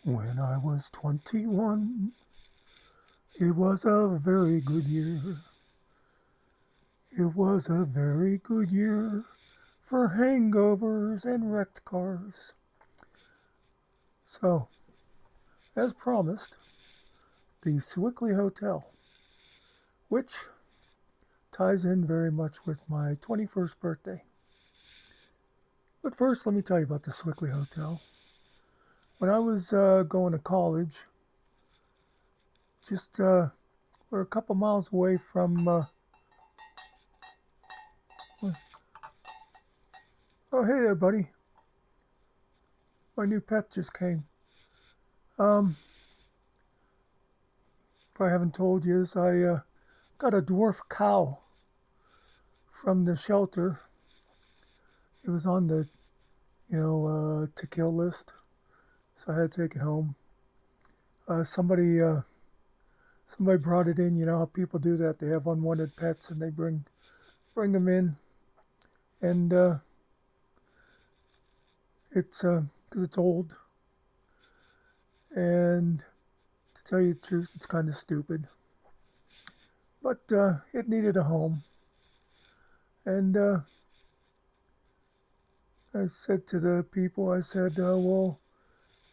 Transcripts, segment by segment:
When I was 21, it was a very good year. It was a very good year for hangovers and wrecked cars. So, as promised, the Sewickly Hotel, which ties in very much with my 21st birthday. But first, let me tell you about the Sewickly Hotel. When I was going to college, just we're a couple miles away from. Oh, hey there, buddy. My new pet just came. Um, If I haven't told you, is I got a dwarf cow from the shelter. It was on the, to kill list, so I had to take it home. Uh, somebody, uh, somebody brought it in. You know how people do that. They have unwanted pets and they bring them in, and it's because it's old. And to tell you the truth, it's kind of stupid. But it needed a home, and I said to the people, I said, well,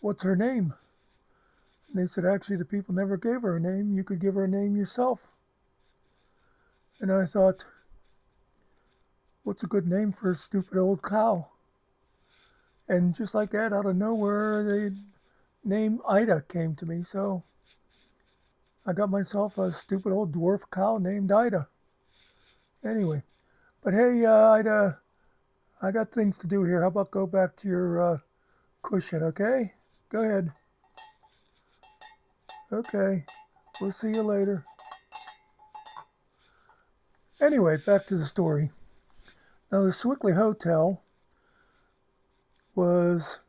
what's her name? And they said, actually, the people never gave her a name. You could give her a name yourself. And I thought, what's a good name for a stupid old cow? And just like that, out of nowhere, the name Ida came to me. So I got myself a stupid old dwarf cow named Ida. Anyway, but hey, Ida, I got things to do here. How about go back to your cushion, okay? Go ahead. Okay, we'll see you later. Anyway, back to the story. Now, the Sewickly Hotel was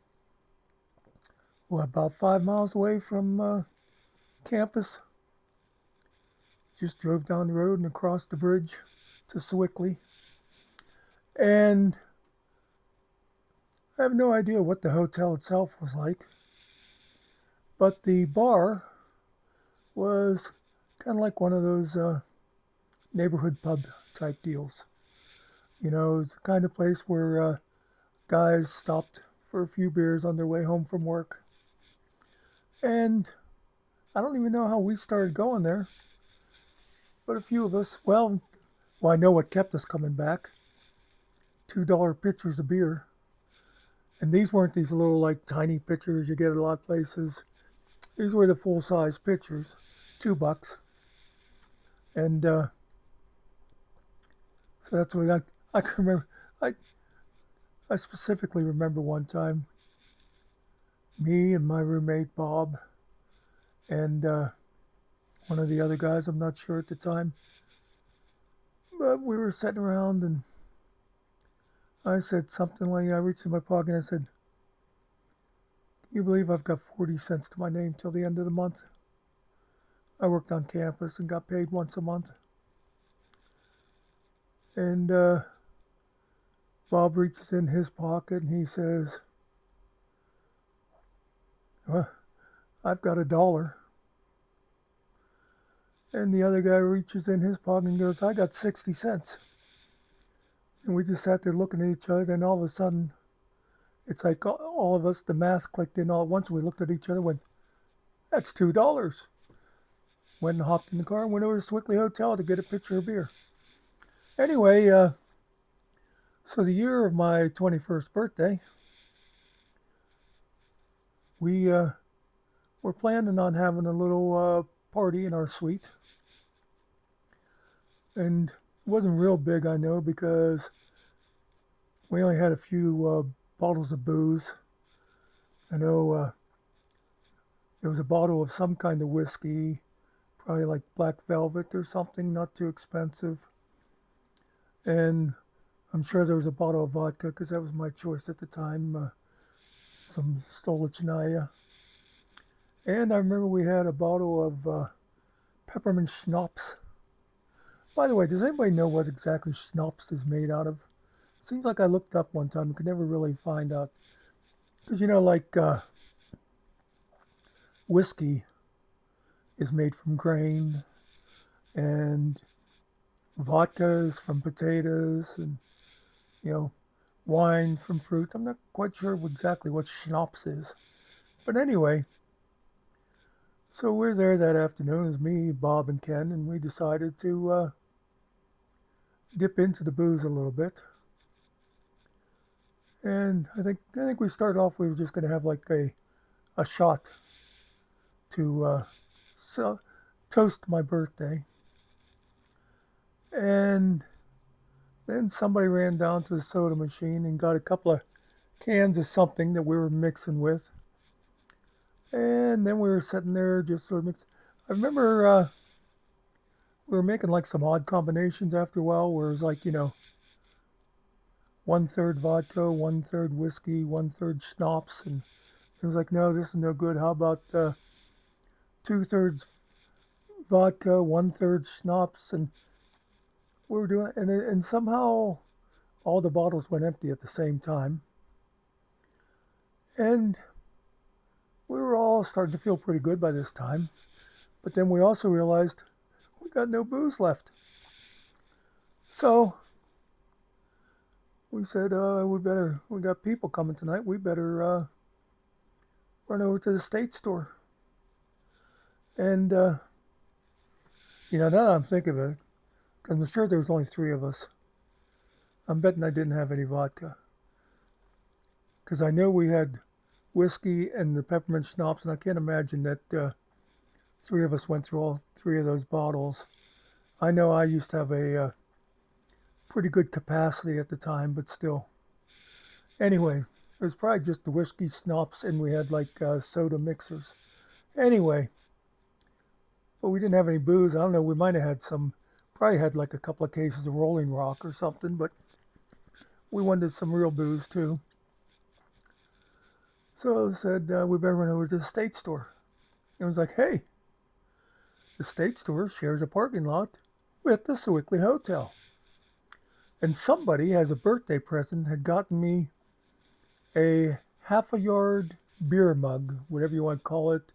about 5 miles away from campus. Just drove down the road and across the bridge to Sewickly. And I have no idea what the hotel itself was like, but the bar was kind of like one of those neighborhood pub type deals. You know, it's the kind of place where guys stopped for a few beers on their way home from work. And I don't even know how we started going there, but a few of us, I know what kept us coming back. $2 pitchers of beer. And these weren't these little like tiny pitchers you get at a lot of places. These were the full size pitchers, $2. And so that's what I can remember. I, I specifically remember one time me and my roommate Bob and one of the other guys, I'm not sure at the time, but we were sitting around and I said something like, I reached in my pocket and I said, "Can you believe I've got 40 cents to my name till the end of the month? I worked on campus and got paid once a month." And Bob reaches in his pocket and he says, "Well, I've got $1." And the other guy reaches in his pocket and goes, "I got 60 cents." And we just sat there looking at each other, and all of a sudden, it's like all of us, the math clicked in all at once. We looked at each other and went, "That's $2." Went and hopped in the car and went over to Sewickly Hotel to get a pitcher of beer. Anyway, so the year of my 21st birthday, we were planning on having a little party in our suite. And it wasn't real big, I know, because we only had a few bottles of booze. I know there was a bottle of some kind of whiskey, probably like Black Velvet or something, not too expensive. And I'm sure there was a bottle of vodka because that was my choice at the time, some Stolichnaya. And I remember we had a bottle of peppermint schnapps. By the way, does anybody know what exactly schnapps is made out of? Seems like I looked up one time and could never really find out. Because, like whiskey is made from grain, and vodka is from potatoes, and you know, wine from fruit. I'm not quite sure exactly what schnapps is, but anyway. So we're there that afternoon. It was me, Bob, and Ken, and we decided to dip into the booze a little bit. And I think we started off. We were just going to have like a shot to so, toast my birthday. And then somebody ran down to the soda machine and got a couple of cans of something that we were mixing with. And then we were sitting there just sort of mixing. I remember we were making like some odd combinations after a while, where it was like, 1/3 vodka, 1/3 whiskey, 1/3 schnapps. And it was like, no, this is no good. How about 2/3 vodka, 1/3 schnapps? And we were doing, and somehow all the bottles went empty at the same time. And we were all starting to feel pretty good by this time. But then we also realized we got no booze left. So we said, we got people coming tonight. We better run over to the state store. And, now that I'm thinking of it, because I'm sure there was only three of us, I'm betting I didn't have any vodka. Because I know we had whiskey and the peppermint schnapps, and I can't imagine that three of us went through all three of those bottles. I know I used to have a pretty good capacity at the time, but still. Anyway, it was probably just the whiskey schnapps, and we had like soda mixers. Anyway, but we didn't have any booze. I don't know, we might have had probably had like a couple of cases of Rolling Rock or something, but we wanted some real booze too. So I said, we better run over to the state store. And it was like, hey, the state store shares a parking lot with the Sewickly Hotel. And somebody, as a birthday present, had gotten me a half a yard beer mug, whatever you want to call it,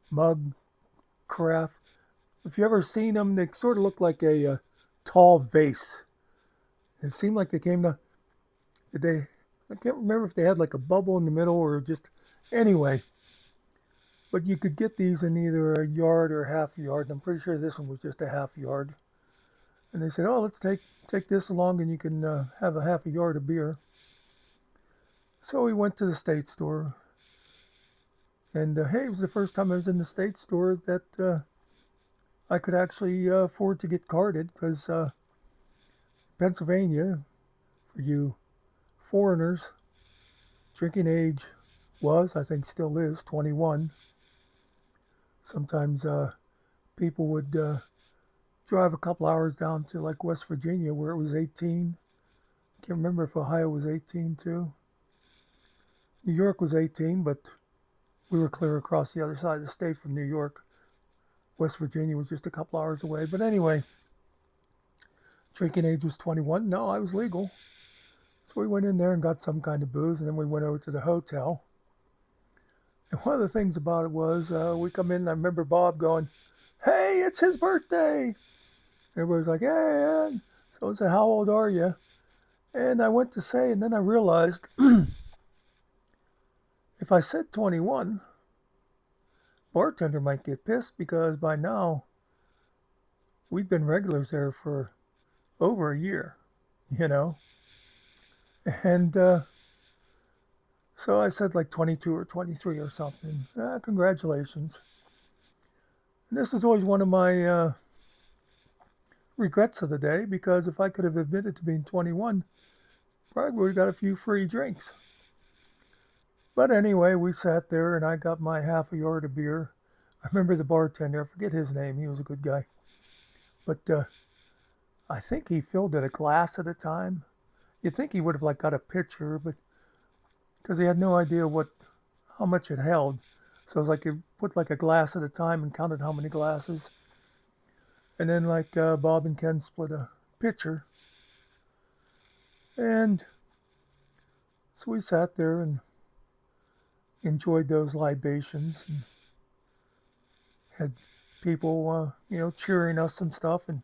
mug, carafe. If you ever seen them, they sort of look like a tall vase. It seemed like they came to, did they, I can't remember if they had like a bubble in the middle or just, anyway. But you could get these in either a yard or half a yard. And I'm pretty sure this one was just a half yard. And they said, oh, let's take this along and you can have a half a yard of beer. So we went to the state store. And hey, it was the first time I was in the state store that I could actually afford to get carded, because Pennsylvania, for you foreigners, drinking age was, I think still is, 21. Sometimes people would drive a couple hours down to like West Virginia where it was 18. Can't remember if Ohio was 18 too. New York was 18, but we were clear across the other side of the state from New York. West Virginia was just a couple hours away. But anyway, drinking age was 21. No, I was legal. So we went in there and got some kind of booze, and then we went over to the hotel. And one of the things about it was we come in, and I remember Bob going, hey, it's his birthday. Everybody was like, hey. So I said, how old are you? And I went to say, and then I realized if I said 21, bartender might get pissed, because by now we'd been regulars there for over a year, you know. And so I said like 22 or 23 or something. Congratulations. And this was always one of my regrets of the day, because if I could have admitted to being 21, probably would have got a few free drinks. But anyway, we sat there and I got my half a yard of beer. I remember the bartender, I forget his name, he was a good guy. But I think he filled it a glass at a time. You'd think he would have like got a pitcher, but because he had no idea how much it held. So it was like he put like a glass at a time and counted how many glasses. And then like Bob and Ken split a pitcher. And so we sat there and enjoyed those libations. And Had people, cheering us and stuff. And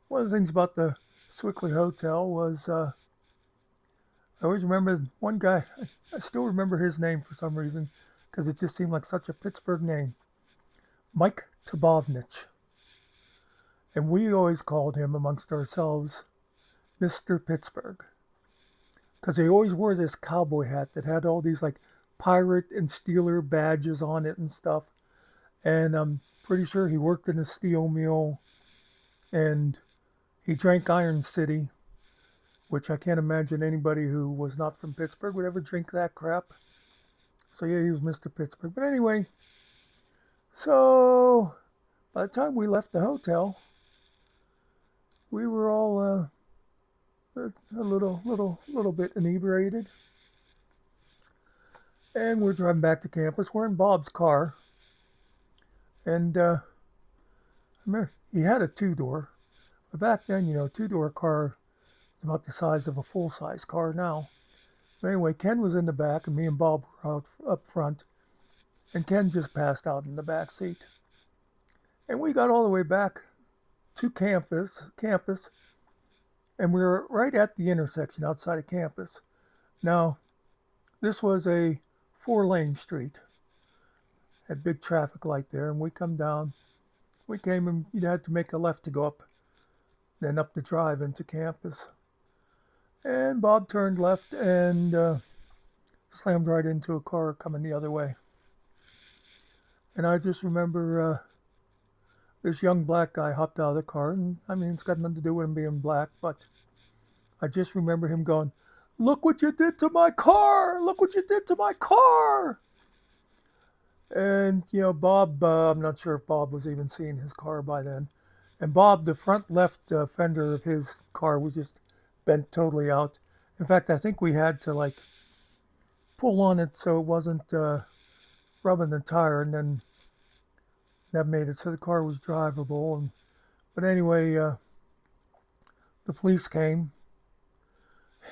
one of the things about the Sewickly Hotel was I always remember one guy. I still remember his name for some reason because it just seemed like such a Pittsburgh name, Mike Tabovnich. And we always called him amongst ourselves Mr. Pittsburgh because he always wore this cowboy hat that had all these like pirate and Steeler badges on it and stuff. And I'm pretty sure he worked in a steel mill and he drank Iron City, which I can't imagine anybody who was not from Pittsburgh would ever drink that crap. So yeah, he was Mr. Pittsburgh. But anyway, so by the time we left the hotel, we were all a little bit inebriated, and we're driving back to campus. We're in Bob's car, and I remember he had a two-door, but back then, two-door car was about the size of a full-size car now. But anyway, Ken was in the back, and me and Bob were out up front, and Ken just passed out in the back seat. And we got all the way back to campus, and we were right at the intersection outside of campus. Now, this was a 4-lane street, had big traffic light there, and we come down. We came and you had to make a left to go up, then up the drive into campus. And Bob turned left and slammed right into a car coming the other way. And I just remember this young black guy hopped out of the car, and I mean, it's got nothing to do with him being black, but I just remember him going, "Look what you did to my car! Look what you did to my car!" And, Bob, I'm not sure if Bob was even seeing his car by then. And Bob, the front left fender of his car was just bent totally out. In fact, I think we had to like pull on it so it wasn't rubbing the tire, and then that made it so the car was drivable. But anyway, the police came,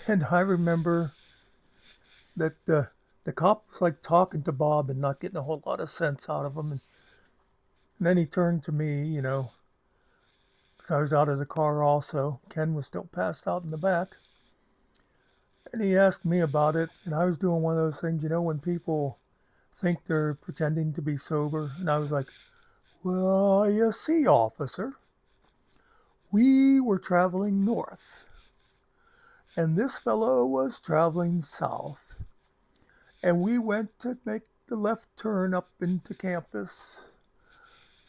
and I remember that the cop was like talking to Bob and not getting a whole lot of sense out of him. And then he turned to me, because I was out of the car also. Ken was still passed out in the back. And he asked me about it, and I was doing one of those things, when people think they're pretending to be sober. And I was like, "Well, you see, officer, we were traveling north, and this fellow was traveling south. And we went to make the left turn up into campus,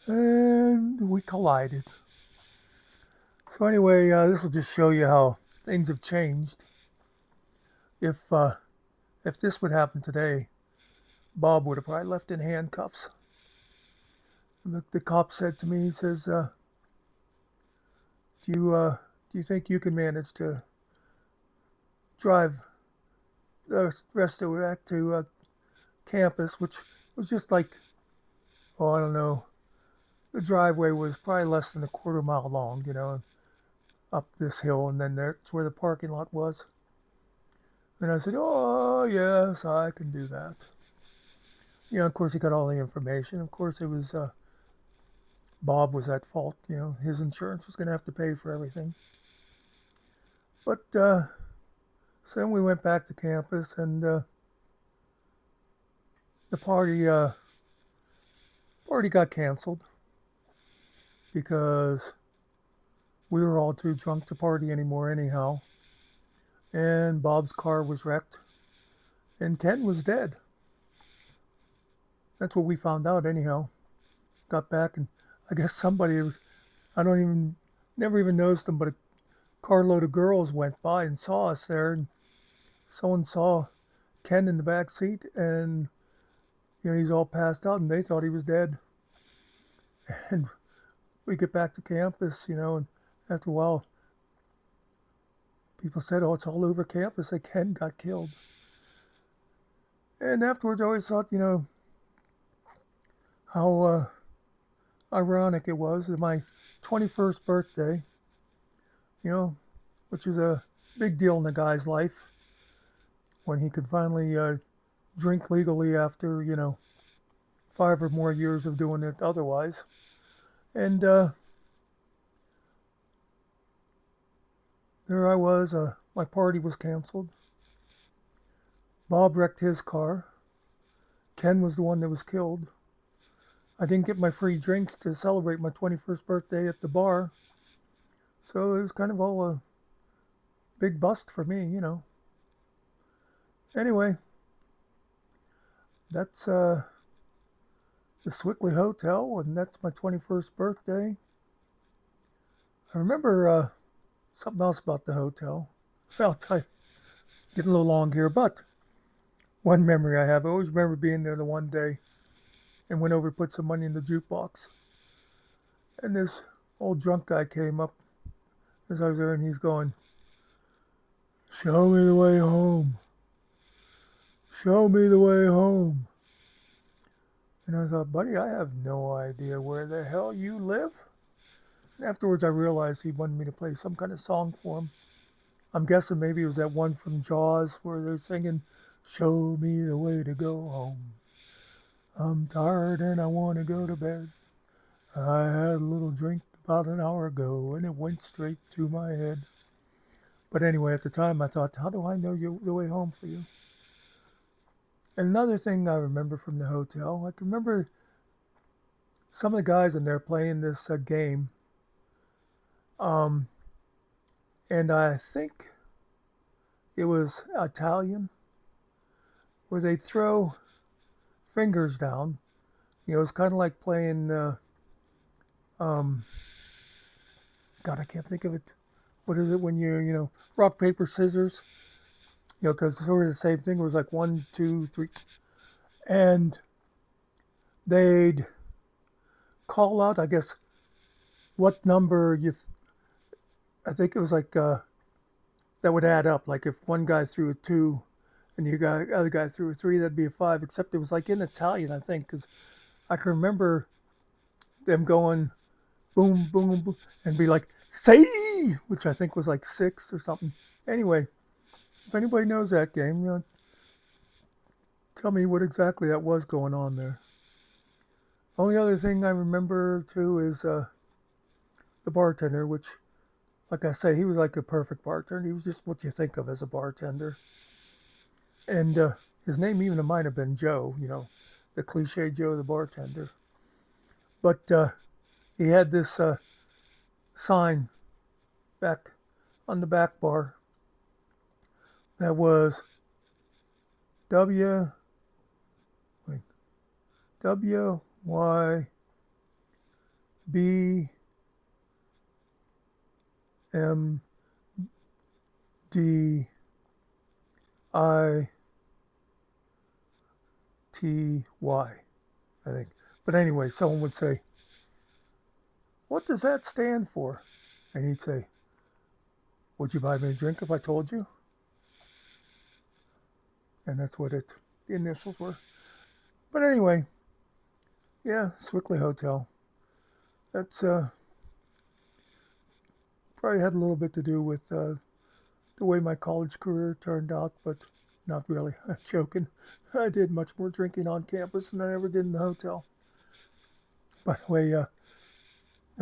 and we collided." So anyway, this will just show you how things have changed. If this would happen today, Bob would have probably left in handcuffs. And the cop said to me, he says, "Do you think you can manage to drive the rest of the way back to campus?" Which was just like, oh, I don't know. The driveway was probably less than a quarter mile long, up this hill, and then that's where the parking lot was. And I said, "Oh, yes, I can do that." Of course, he got all the information. Of course, it was Bob was at fault. His insurance was going to have to pay for everything. But so then we went back to campus, and the party got canceled because we were all too drunk to party anymore anyhow. And Bob's car was wrecked, and Ken was dead. That's what we found out anyhow. Got back, and I guess somebody was, never even noticed them, but a carload of girls went by and saw us there, and someone saw Ken in the back seat, and he's all passed out, and they thought he was dead. And we get back to campus, and after a while, people said, "Oh, it's all over campus that Ken got killed." And afterwards, I always thought, how ironic it was that my 21st birthday, which is a big deal in a guy's life, when he could finally drink legally after, 5 or more years of doing it otherwise. And there I was. My party was canceled. Bob wrecked his car. Ken was the one that was killed. I didn't get my free drinks to celebrate my 21st birthday at the bar. So it was kind of all a big bust for me. Anyway, that's the Sewickly Hotel, and that's my 21st birthday. I remember something else about the hotel. Well, I'll tell you, getting a little long here, but one memory I have, I always remember being there the one day and went over to put some money in the jukebox. And this old drunk guy came up as I was there, and he's going, "Show me the way home. Show me the way home." And I thought, "Buddy, I have no idea where the hell you live." And afterwards, I realized he wanted me to play some kind of song for him. I'm guessing maybe it was that one from Jaws where they're singing, "Show me the way to go home. I'm tired and I want to go to bed. I had a little drink about an hour ago and it went straight to my head." But anyway, at the time I thought, how do I know the way home for you? And another thing I remember from the hotel, I can remember some of the guys in there playing this game. And I think it was Italian, where they'd throw fingers down. It's kind of like playing, God, I can't think of it. What is it when rock, paper, scissors? Because it's sort of the same thing. It was like 1, 2, 3. And they'd call out, I guess, what number I think it was like, that would add up. Like if one guy threw a 2 and the other guy threw a 3, that'd be a 5, except it was like in Italian, I think, because I can remember them going boom, boom, boom, and be like, "Say," which I think was like 6 or something. Anyway, if anybody knows that game, tell me what exactly that was going on there. Only other thing I remember too is the bartender, which, like I say, he was like a perfect bartender. He was just what you think of as a bartender. And his name even might have been Joe, the cliche Joe the bartender. But he had this sign back on the back bar that was W Y B M D I T Y, I think. But anyway, someone would say, "What does that stand for?" And he'd say, "Would you buy me a drink if I told you?" And that's what the initials were. But anyway, yeah, Sewickly Hotel. That's probably had a little bit to do with the way my college career turned out, but not really. I'm joking. I did much more drinking on campus than I ever did in the hotel. By the way, I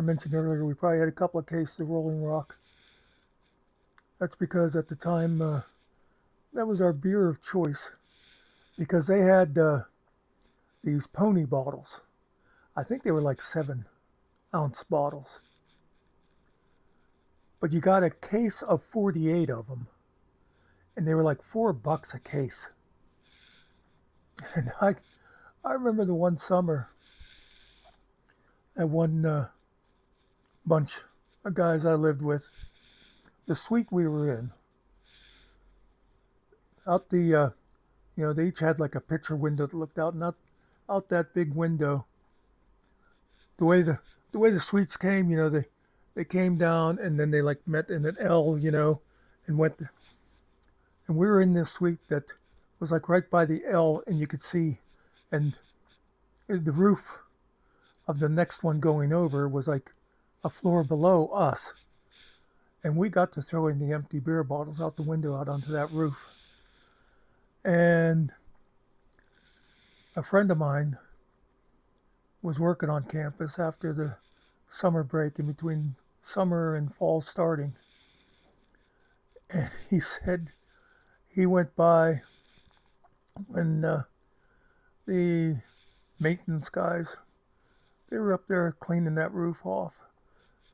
mentioned earlier we probably had a couple of cases of Rolling Rock. That's because at the time that was our beer of choice, because they had these pony bottles. I think they were like 7-ounce bottles. But you got a case of 48 of them, and they were like $4 a case. And I remember the one summer, that one bunch of guys I lived with, the suite we were in, out they each had like a picture window that looked out, and out that big window, the way the suites came, they came down and then they like met in an L, and went, and we were in this suite that was like right by the L, and you could see, and the roof of the next one going over was like a floor below us. And we got to throw in the empty beer bottles out the window out onto that roof. And a friend of mine was working on campus after the summer break, in between summer and fall starting. And he said he went by when the maintenance guys, they were up there cleaning that roof off,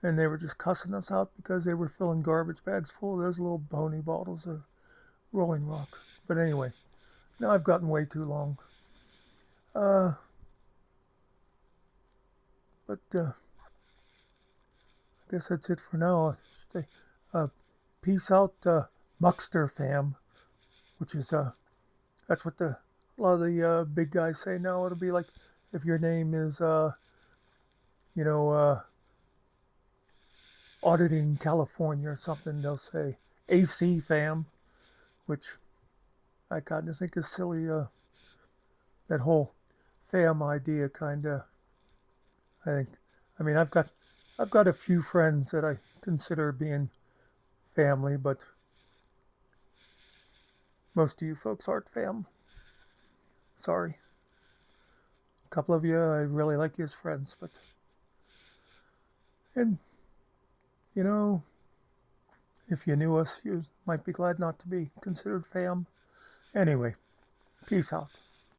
and they were just cussing us out because they were filling garbage bags full of those little bony bottles of Rolling Rock. But anyway, now I've gotten way too long. Uh, but I guess that's it for now. Stay, uh, peace out, Muckster fam, which is that's what a lot of the big guys say now. It'll be like if your name is you know auditing California or something, they'll say AC fam, which I kind of think is silly. That whole fam idea, kind of. I think. I mean, I've got a few friends that I consider being family, but most of you folks aren't fam. Sorry. A couple of you I really like you as friends, but and you know, if you knew us, you might be glad not to be considered fam. Anyway, peace out.